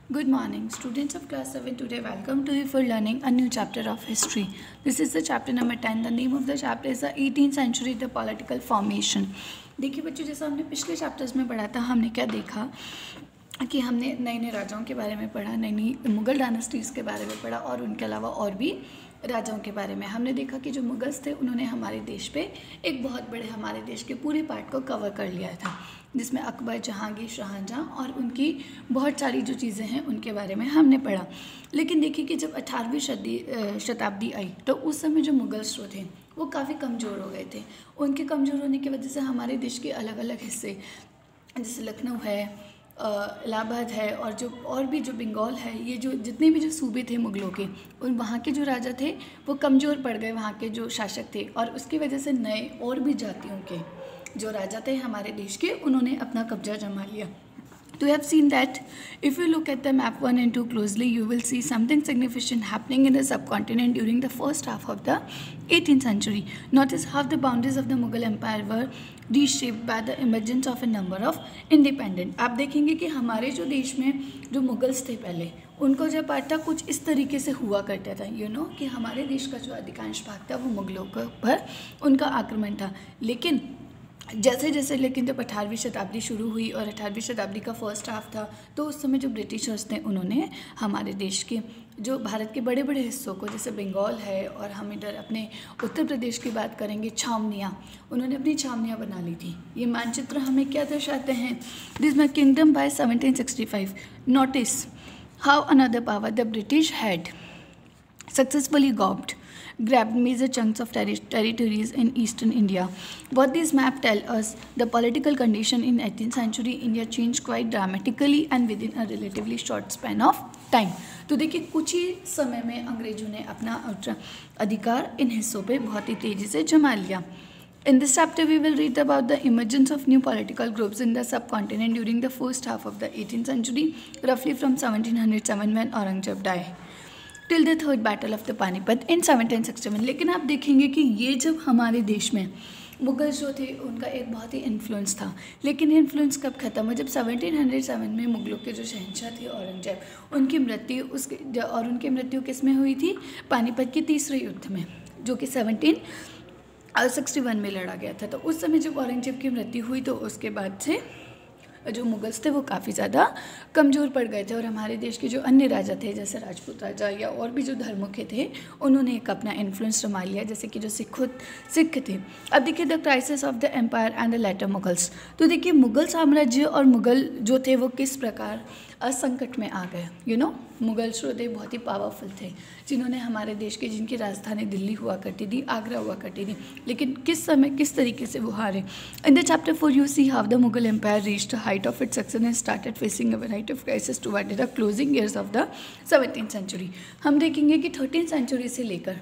Good morning, students of class 7. Today, welcome to you for learning a new chapter of history. This is the chapter number 10. The name of the chapter is the 18th century, the political formation. देखिए बच्चों, जैसा हमने पिछले chapters में पढ़ा था, हमने क्या देखा कि हमने नए नए राजाओं के बारे में पढ़ा, नई नई मुग़ल डायनेस्टीज़ के बारे में पढ़ा और उनके अलावा और भी राजाओं के बारे में। हमने देखा कि जो मुग़ल्स थे उन्होंने हमारे देश पे एक बहुत बड़े हमारे देश के पूरे पार्ट को कवर कर लिया था, जिसमें अकबर, जहांगीर, शाहजहाँ और उनकी बहुत सारी जो चीज़ें हैं उनके बारे में हमने पढ़ा। लेकिन देखिए कि जब 18वीं शताब्दी आई तो उस समय जो मुग़ल्स जो थे वो काफ़ी कमज़ोर हो गए थे। उनके कमज़ोर होने की वजह से हमारे देश के अलग अलग हिस्से, जैसे लखनऊ है, इलाहाबाद है और भी जो बंगाल है, ये जो जितने भी जो सूबे थे मुग़लों के, उन वहाँ के जो राजा थे वो कमज़ोर पड़ गए, वहाँ के जो शासक थे, और उसकी वजह से नए और भी जातियों के जो राजा थे हमारे देश के, उन्होंने अपना कब्जा जमा लिया। तो you have seen that if you look at the map 1 and 2 closely, you will see something significant happening in the subcontinent during the first half of the 18th century. Notice how the boundaries of the Mughal Empire were reshaped by the emergence of a number of independent. आप देखेंगे कि हमारे जो देश में जो Mughals थे पहले, उनको जब पार्ट था कुछ इस तरीके से हुआ करता था, कि हमारे देश का जो अधिकांश भाग था वो मुग़लों के ऊपर उनका आक्रमण था। लेकिन जैसे जैसे जब 18वीं शताब्दी शुरू हुई और 18वीं शताब्दी का फर्स्ट हाफ था, तो उस समय जो ब्रिटिशर्स थे उन्होंने हमारे देश के जो भारत के बड़े बड़े हिस्सों को, जैसे बंगाल है और हम इधर अपने उत्तर प्रदेश की बात करेंगे, छावनियाँ, उन्होंने अपनी छावनियाँ बना ली थी। ये मानचित्र हमें क्या दर्शाते हैं? This my kingdom by 1765। Notice how another power, the British had successfully grabbed major chunks of territories in eastern India. What these maps tell us, the political condition in 18th century India changed quite dramatically and within a relatively short span of time. तो देखिए कुछ ही समय में अंग्रेजों ने अपना अधिकार इन हिस्सों पे बहुत ही तेज़ी से जमा लिया। In this chapter, we will read about the emergence of new political groups in the subcontinent during the first half of the 18th century, roughly from 1707 when Aurangzeb died, till the third battle of the Panipat in 1761। लेकिन आप देखेंगे कि ये जब हमारे देश में मुग़ल जो थे उनका एक बहुत ही इन्फ्लुएंस था, लेकिन इन्फ्लुएंस कब ख़त्म हुआ? जब 1707 में मुग़लों के जो शहंशाह थे औरंगजेब, उनकी मृत्यु किस में हुई थी? पानीपत के तीसरे युद्ध में, जो कि 1761 में लड़ा गया था। तो उस समय जब औरंगजेब की मृत्यु हुई तो उसके बाद से जो मुग़ल्स थे वो काफ़ी ज़्यादा कमज़ोर पड़ गए थे, और हमारे देश के जो अन्य राजा थे, जैसे राजपूत राजा या और भी जो धर्ममुखी थे, उन्होंने एक अपना इन्फ्लुएंस जमा लिया, जैसे कि जो सिख थे। अब देखिए the crisis of the empire and the later Mughals. तो देखिए मुग़ल साम्राज्य और मुग़ल जो थे वो किस प्रकार संकट में आ गए। मुग़ल जो थे बहुत ही पावरफुल थे, जिन्होंने हमारे देश के, जिनकी राजधानी दिल्ली हुआ करती थी, आगरा हुआ करती थी, लेकिन किस समय किस तरीके से वो हारे। In the chapter 4 you see how the Mughal empire reached the height of its success and started facing a variety of crisis toward the closing years of the 17th century. हम देखेंगे कि 13th सेंचुरी से लेकर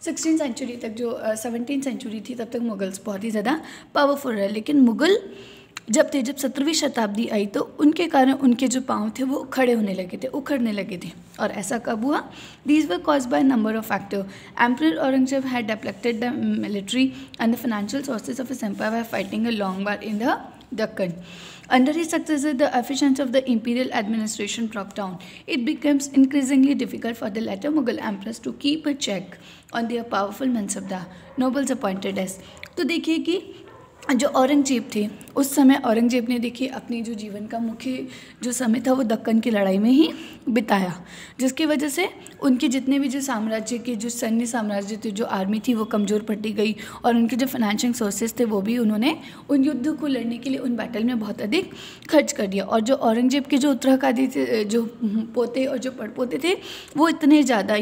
16th century तक, जो 17th century थी, तब तक मुग़ल्स बहुत ही ज़्यादा पावरफुल रहे। लेकिन मुग़ल जब 17वीं शताब्दी आई तो उनके कारण उनके जो पाँव थे वो खड़े होने लगे थे, उखड़ने लगे थे। और ऐसा कब हुआ? These were cause by number of factor. Emperor Aurangzeb had depleted the military and the financial sources of his empire by fighting a long war in the Deccan. Under his successor, the efficiency of the imperial administration broke down. It becomes increasingly difficult for the later Mughal emperors to keep a check on their powerful mansabdar, nobles appointed as. तो देखिए कि जो औरंगजेब थे उस समय, औरंगजेब ने देखिए अपनी जो जीवन का मुख्य जो समय था वो दक्कन की लड़ाई में ही बिताया, जिसकी वजह से उनके जितने भी जो साम्राज्य के जो सैन्य साम्राज्य थे, जो आर्मी थी, वो कमज़ोर पड़ती गई, और उनके जो फाइनेंशियल सोर्सेज थे वो भी उन्होंने उन युद्ध को लड़ने के लिए उन बैटल में बहुत अधिक खर्च कर दिया। और जो औरंगजेब के जो उत्तराधिकारी थे, जो पोते और जो पड़पोते थे, वो इतने ज़्यादा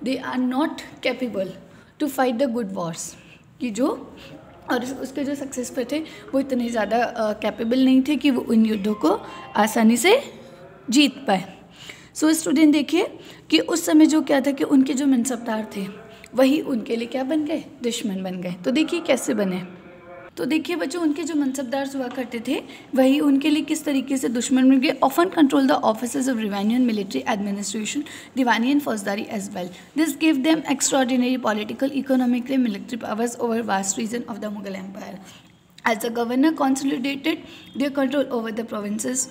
they are not capable to fight the good wars, कि जो और उसके जो सक्सेसफुल थे वो इतने ज़्यादा कैपेबल नहीं थे कि वो उन युद्धों को आसानी से जीत पाए। सो स्टूडेंट देखिए कि उस समय जो क्या था कि उनके जो मनसबदार थे वही उनके लिए क्या बन गए? दुश्मन बन गए। तो देखिए कैसे बने। तो देखिए बच्चों, उनके जो मनसबदार हुआ करते थे वही उनके लिए किस तरीके से दुश्मन बन गए। Often control the officers of revenue and military administration, diwani and faujdari as well. This give them extraordinary political, economical, military powers over vast region of the Mughal empire. As the governor consolidated their control over the provinces,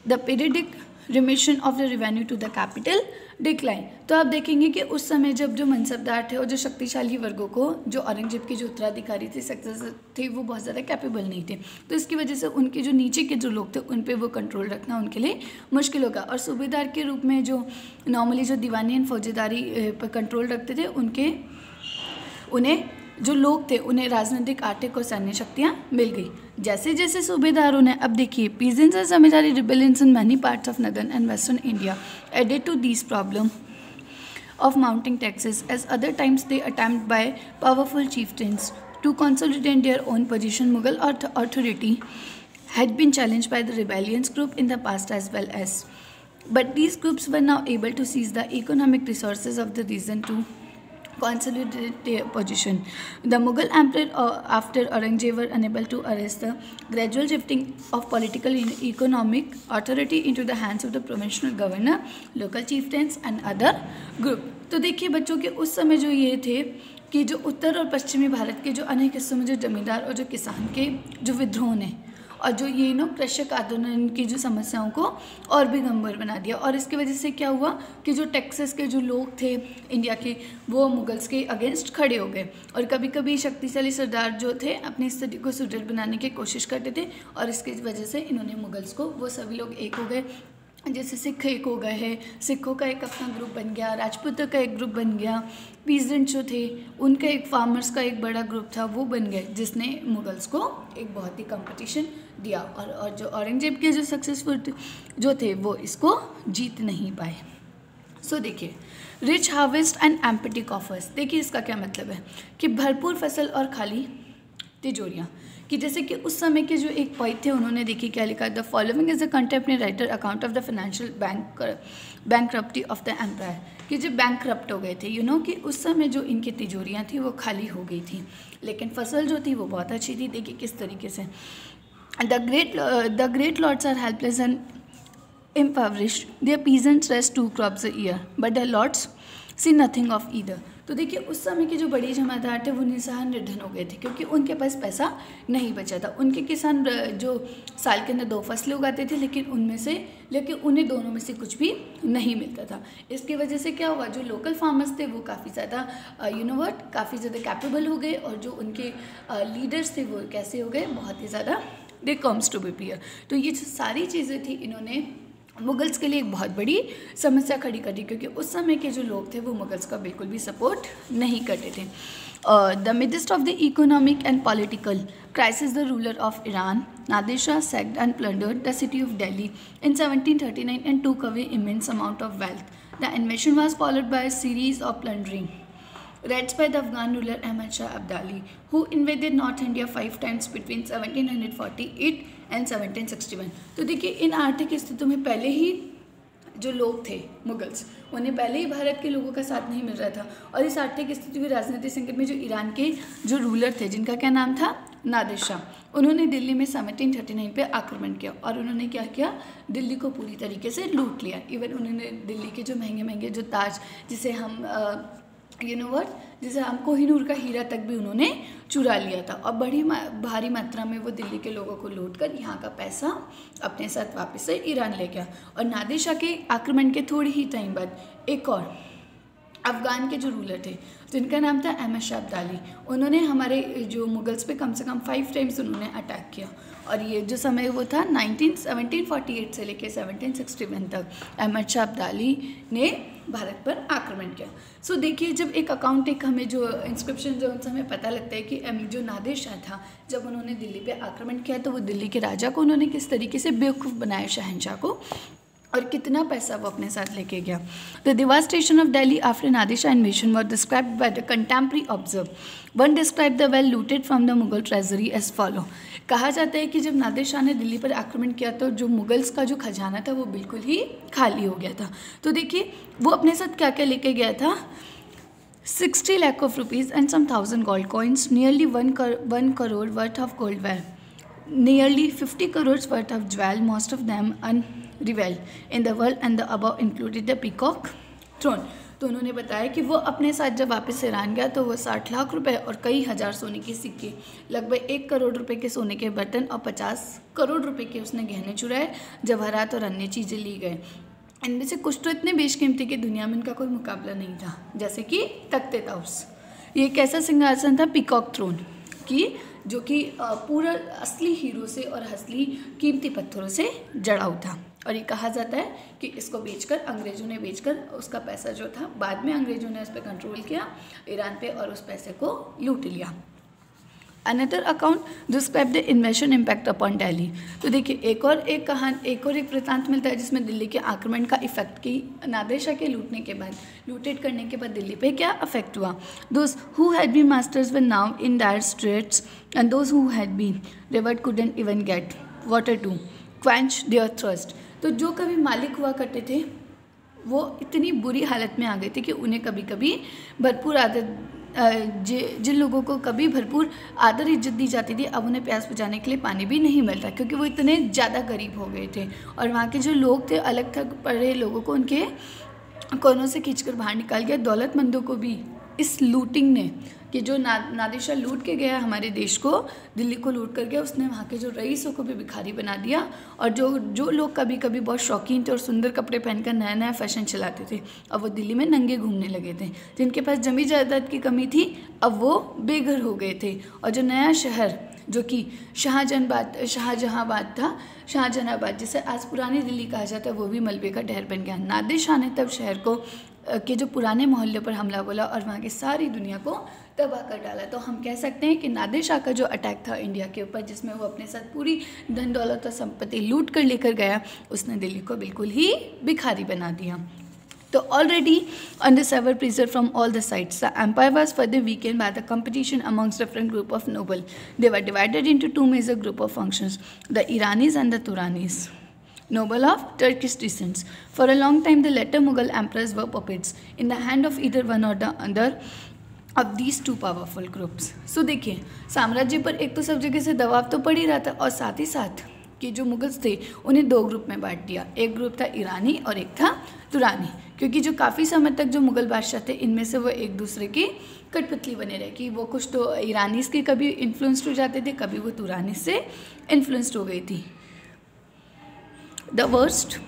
the periodic remission of the revenue to the capital decline. तो आप देखेंगे कि उस समय जब जो मनसबदार थे और जो शक्तिशाली वर्गों को, जो औरंगजेब के जो उत्तराधिकारी थे, सक्सेसर थे, वो बहुत ज़्यादा कैपेबल नहीं थे, तो इसकी वजह से उनके जो नीचे के जो लोग थे उन पे वो कंट्रोल रखना उनके लिए मुश्किल होगा। और सूबेदार के रूप में जो नॉर्मली जो दीवानी एंड फौजेदारी पर कंट्रोल रखते थे, उन्हें जो लोग थे उन्हें राजनीतिक, आर्थिक और सैन्य शक्तियाँ मिल गई। जैसे जैसे सूबेदारों ने, अब देखिए, peasants and zamindari rebellions in many parts of northern and western India added to this problem of mounting taxes. As other times they attempt by powerful chieftains to consolidate their own position. Mughal authority had been challenged by the rebellious group in the past as well as, but these groups were now able to seize the economic resources of the region to consolidate their position. The Mughal emperor after Aurangzeb were unable to arrest the gradual shifting of political and economic authority into the hands of the provincial governor, local chieftains and other group. तो देखिए बच्चों के उस समय जो ये थे कि जो उत्तर और पश्चिमी भारत के जो अनेक हिस्सों में जो जमींदार और जो किसान के जो विद्रोह ने और जो ये कृषक आंदोलन की जो समस्याओं को और भी गंभीर बना दिया। और इसकी वजह से क्या हुआ कि जो टेक्सास के जो लोग थे इंडिया के, वो मुगल्स के अगेंस्ट खड़े हो गए। और कभी कभी शक्तिशाली सरदार जो थे अपनी स्थिति को सुदृढ़ बनाने की कोशिश करते थे, और इसकी वजह से इन्होंने मुगल्स को, वो सभी लोग एक हो गए। जैसे सिख एक हो गए हैं, सिखों का एक अपना ग्रुप बन गया, राजपूतों का एक ग्रुप बन गया, पीजेंट जो थे उनका एक, फार्मर्स का एक बड़ा ग्रुप था वो बन गए, जिसने मुगल्स को एक बहुत ही कंपटीशन दिया। और जो औरंगजेब के जो सक्सेसफुल जो थे वो इसको जीत नहीं पाए। सो देखिए, rich harvest and empty coffers. देखिए इसका क्या मतलब है कि भरपूर फसल और खाली तिजोरियाँ। कि जैसे कि उस समय के जो एक पोइट थे, उन्होंने देखिए क्या लिखा, the following is a contemporary writer account of the financial bankruptcy of the empire. कि जो बैंकरप्ट हो गए थे, कि उस समय जो इनकी तिजोरियाँ थी वो खाली हो गई थी, लेकिन फसल जो थी वो बहुत अच्छी थी। देखिए किस तरीके से, the great lords are helpless and impoverished, their peasants rest 2 crops a year, but the lords see nothing of either. तो देखिए उस समय के जो बड़े जमादार थे वो निस्सहाय निर्धन हो गए थे, क्योंकि उनके पास पैसा नहीं बचा था। उनके किसान जो साल के अंदर 2 फसलें उगाते थे, लेकिन उन्हें दोनों में से कुछ भी नहीं मिलता था। इसकी वजह से क्या हुआ, जो लोकल फार्मर्स थे वो काफ़ी ज़्यादा काफ़ी ज़्यादा कैपेबल हो गए, और जो उनके लीडर्स थे वो कैसे हो गए, बहुत ही ज़्यादा दे कम्स टू बी पियर। तो ये जो सारी चीज़ें थी, इन्होंने मुगल्स के लिए एक बहुत बड़ी समस्या खड़ी कर दी, क्योंकि उस समय के जो लोग थे वो मुगल्स का बिल्कुल भी सपोर्ट नहीं करते थे। The midst of the economic and political crisis the ruler of Iran Nadir Shah sacked and plundered the city of Delhi in 1739 and took away immense amount of wealth. The invasion was followed by a series of plundering raids by the Afghan ruler Ahmad Shah Abdali, who invaded North India 5 times between 1748 and 1761. तो देखिए इन आर्थिक स्थितियों में पहले ही जो लोग थे Mughals, उन्हें पहले ही भारत के लोगों का साथ नहीं मिल रहा था, और इस आर्थिक स्थिति के राजनीतिक संकट में जो ईरान के जो रूलर थे, जिनका क्या नाम था, नादिर शाह, उन्होंने दिल्ली में 1739 पे आक्रमण किया, और उन्होंने क्या किया, दिल्ली को पूरी तरीके से लूट लिया। इवन उन्होंने दिल्ली के जो महंगे महंगे जो ताज, जिसे हम जिसे हम कोहिनूर का हीरा तक भी उन्होंने चुरा लिया था, और भारी मात्रा में वो दिल्ली के लोगों को लूट कर यहाँ का पैसा अपने साथ वापस से ईरान ले गया। और नादिर शाह के आक्रमण के थोड़ी ही टाइम बाद एक और अफ़गान के जो रूलर थे, जिनका नाम था अहमद शाह अब्दाली, उन्होंने हमारे जो मुगल्स पे कम से कम 5 टाइम्स उन्होंने अटैक किया। और ये जो समय वो था 1748 से लेकर 1761 तक अहमद शाह अब्दाली ने भारत पर आक्रमण किया। सो देखिए, जब एक अकाउंट, एक हमें जो इंस्क्रिप्शन जो उनसे हमें पता लगता है कि जो नादिर शाह था, जब उन्होंने दिल्ली पे आक्रमण किया तो वो दिल्ली के राजा को उन्होंने किस तरीके से बेवकूफ़ बनाया, शहनशाह को, और कितना पैसा वो अपने साथ लेके गया। The devastation of Delhi after Nadir Shah invasion was described by the contemporary observe. One describe the wealth looted from the Mughal treasury as follow. कहा जाता है कि जब नादिर शाह ने दिल्ली पर आक्रमण किया तो जो मुगल्स का जो खजाना था वो बिल्कुल ही खाली हो गया था। तो देखिए वो अपने साथ क्या क्या लेके गया था, 60 lakh of rupees and some 1000 gold coins, nearly 1 crore worth of gold ware, nearly 50 crores worth of jewel, most of them unrivaled in the world, and the above included the peacock throne. तो उन्होंने बताया कि वो अपने साथ जब वापस ईरान गया तो वो 60 लाख रुपए और कई हज़ार सोने के सिक्के, लगभग 1 करोड़ रुपए के सोने के बर्तन और 50 करोड़ रुपए के उसने गहने चुराए, जवाहरात और अन्य चीज़ें ली गए। इनमें से कुछ तो इतने बेशकीमती कि दुनिया में इनका कोई मुकाबला नहीं था, जैसे कि तख्ते ताउस। ये एक ऐसा सिंहासन था पीकॉक थ्रोन की जो कि पूरा असली हीरो से और असली कीमती पत्थरों से जड़ा हुआ था। और ये कहा जाता है कि इसको बेचकर, अंग्रेज़ों ने बेचकर उसका पैसा जो था, बाद में अंग्रेज़ों ने उस पर कंट्रोल किया ईरान पे और उस पैसे को लूट लिया। Another account describe the इन्वेशन impact upon Delhi. तो देखिए एक और एक वृत्तांत मिलता है जिसमें दिल्ली के आक्रमण का इफेक्ट की नादिर शाह के लूटेड करने के बाद दिल्ली पे क्या अफेक्ट हुआ। Those who had been masters were now in dire straits and those who had been revered couldn't even get water to quench their thirst. तो जो कभी मालिक हुआ करते थे वो इतनी बुरी हालत में आ गए थे कि उन्हें कभी कभी भरपूर जिन लोगों को कभी भरपूर आदर इज्जत दी जाती थी, अब उन्हें प्यास बुझाने के लिए पानी भी नहीं मिलता क्योंकि वो इतने ज़्यादा गरीब हो गए थे। और वहाँ के जो लोग थे, अलग थलग पड़े लोगों को उनके कोनों से खींचकर बाहर निकाल गया। दौलतमंदों को भी इस लूटिंग ने, कि जो नादिर शाह लूट के गया हमारे देश को, दिल्ली को लूट कर गया, उसने वहाँ के जो रईसों को भी भिखारी बना दिया। और जो लोग कभी कभी बहुत शौकीन थे और सुंदर कपड़े पहनकर नया नया फैशन चलाते थे, अब वो दिल्ली में नंगे घूमने लगे थे। जिनके पास जमी जायदाद की कमी थी अब वो बेघर हो गए थे। और जो नया शहर जो कि शाहजहांबाद जिसे आज पुरानी दिल्ली कहा जाता है, वो भी मलबे का ढेर बन गया। नादिर शाह ने तब शहर को के जो पुराने मोहल्ले पर हमला बोला और वहाँ की सारी दुनिया को तबाह कर डाला। तो हम कह सकते हैं कि नादिर शाह का जो अटैक था इंडिया के ऊपर, जिसमें वो अपने साथ पूरी धन दौलत और संपत्ति लूट कर लेकर गया, उसने दिल्ली को बिल्कुल ही भिखारी बना दिया। तो already under severe pressure from all the sides, the empire was further weakened by the competition amongst different group of noble. They were divided into two major group of functions, the Iranis and the Turanis, noble of Turkish descent. For a long time, the latter Mughal emperors were puppets in the hand of either one or the other of these two powerful groups. So देखिए, साम्राज्य पर एक तो सब जगह से दबाव तो पड़ ही रहा था और साथ ही साथ कि जो मुगल्स थे उन्हें दो ग्रुप में बांट दिया। एक ग्रुप था ईरानी और एक था तुरानी, क्योंकि जो काफ़ी समय तक जो मुगल बादशाह थे इनमें से वो एक दूसरे की कठपुतली बने रहे कि वो कुछ तो ईरानीस के कभी इन्फ्लुएंस्ड हो जाते थे, कभी वो तुरानी से इन्फ्लुएंस्ड हो गई थी। The worst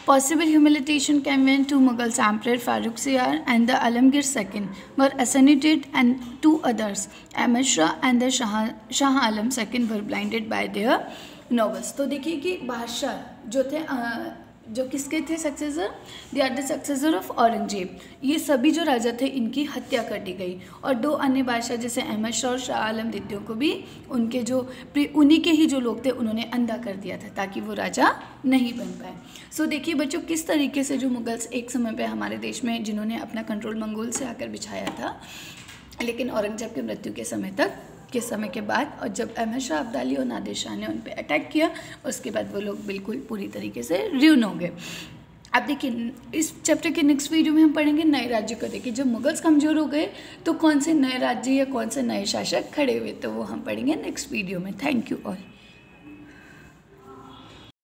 possible humiliation came when two Mughals, Emperor Farrukhsiyar and the Alamgir II, were assassinated, and two others, Ahmad Shah and the Shah Alam II, were blinded by their nobles. तो देखिए कि बादशाह जो थे, जो किसके थे successor, they are the successor of Aurangzeb. ये सभी जो राजा थे इनकी हत्या कर दी गई और दो अन्य बादशाह जैसे अहमद शाह और शाह आलम द्वितीय को भी उनके जो उन्हीं के ही जो लोग थे उन्होंने अंधा कर दिया था ताकि वो राजा नहीं बन पाए। सो देखिए बच्चों, किस तरीके से जो मुगल्स एक समय पे हमारे देश में जिन्होंने अपना कंट्रोल मंगोल से आकर बिछाया था, लेकिन औरंगजेब की मृत्यु के समय के बाद और जब अहमद शाह अब्दाली और नादिर शाह ने उन पर अटैक किया, उसके बाद वो लोग बिल्कुल पूरी तरीके से र्यून हो गए। अब देखिए इस चैप्टर के नेक्स्ट वीडियो में हम पढ़ेंगे नए राज्य को। देखिए जब मुगल्स कमज़ोर हो गए तो कौन से नए राज्य या कौन से नए शासक खड़े हुए, तो वो हम पढ़ेंगे नेक्स्ट वीडियो में। Thank you all.